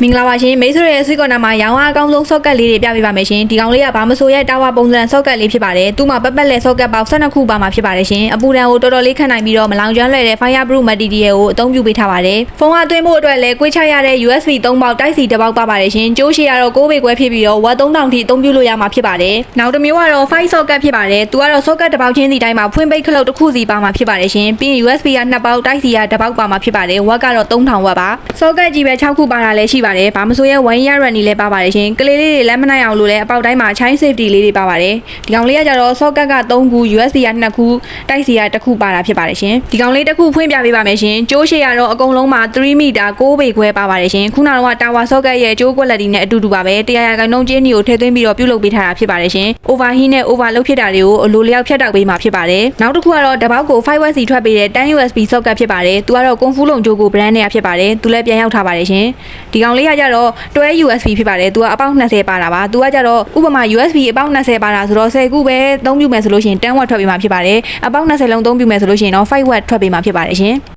မင်္ဂလာပါရှင်မိတ်ဆွေရဲ့ဆွေးကော်နာမှာရောင်းအားအကောင်းဆုံး socket လေးတွေပြပေးပါမယ်ရှင်ဒီကောင်လေးကဘာမဆိုရဲ့တာဝါပုံစံ socket လေးဖြစ်ပါတယ်သူ့မှာပက်ပက်လဲ socket ပေါက်12ခုပါမှာဖြစ်ပါတယ်ရှင်အပူတန်ကိုတော်တော်လေးခန့်နိုင်ပြီးတော့မလောင်ကျွမ်းလွယ်တဲ့ fireproof material ကိုအသုံးပြုပေးထားပါတယ်ဖုန်းအသွင်းဖို့အတွက်လည်းကွေးချရတဲ့ USB 3ပေါက်တိုက်စီတစ်ပေါက်ပါပါတယ်ရှင်ကျိုးရှည်ကတော့6ပေခွဲဖြစ်ပြီးတော့ဝတ်3000ထိအသုံးပြုလို့ရမှာဖြစ်ပါတယ်နောက်တစ်မျိုးကတော့5 socket ဖြစ်ပါတယ်သူကတော့ socket တစ်ပေါက်ချင်းစီတိုင်းမှာဖွင့်ပိတ်ခလုတ်တစ်ခုစီပါမှာဖြစ်ပါတယ်ရှင်ပြီးရင် USB က2ပေါက်တိုက်စီကတစ်ပေါက်ပါမှာဖြစ်ပါတယ်ဝတ်ကတော့3000ဝတ်ပါ socket ကြီးပဲ6ခုပါတာလည်းရှိပါတယ်ဘာမဆိုရဲ့1 year running လည်းပါပါတယ်ရှင်ကလေးလေးတွေလည်းမနိုင်အောင်လို့လည်းအပေါက်တိုင်းမှာ chain safety လေးတွေပါပါတယ်ဒီကောင်လေးကကြတော့ socket က3ခု USB က2ခုတိုက်စီက1ခုပါတာဖြစ်ပါတယ်ရှင်ဒီကောင်လေးတစ်ခုဖွင့်ပြပေးပါမယ်ရှင်ကျိုးရှည်ကတော့အကုန်လုံးမှာ3 meter 6ပေခွဲပါပါတယ်ရှင်ခုနကတော့ tower socket ရဲ့ကျိုး quality နဲ့အတူတူပါပဲ100 ရာခိုင်နှုန်းကျင်းနီကိုထည့်သွင်းပြီးတော့ပြုလုပ်ပေးထားတာဖြစ်ပါတယ်ရှင် overheat နဲ့ overload ဖြစ်တာတွေကိုအလိုလျောက်ဖြတ်တောက်ပေးမှာဖြစ်ပါတယ်နောက်တစ်ခုကတော့တပေါက်ကို 5W ထွက်ပေးတဲ့10 USB socket ဖြစ်ပါတယ်သူကတော့ Kung Fu လုံချိုးကို brand နဲ့ဖြစ်ပါတယ်သူလည်းပြန်ရောက်ထားပါတယ်ရှင်ဒီကောင်လေးကကြတော့12 USB ဖြစ်ပါတယ်သူကအပေါက်20ပါတာပါသူကကြတော့ဥပမာ USB အပေါက်20ပါတာဆိုတော့10ခုပဲအသုံးပြုမယ်ဆိုလို့ရှိရင်10W ထွက်ပေးမှာဖြစ်ပါတယ်အပေါက်20လုံးအသုံးပြုမယ်ဆိုလို့ရှိရင်တော့5W ထွက်ပေးမှာဖြစ်ပါတယ်ရှင်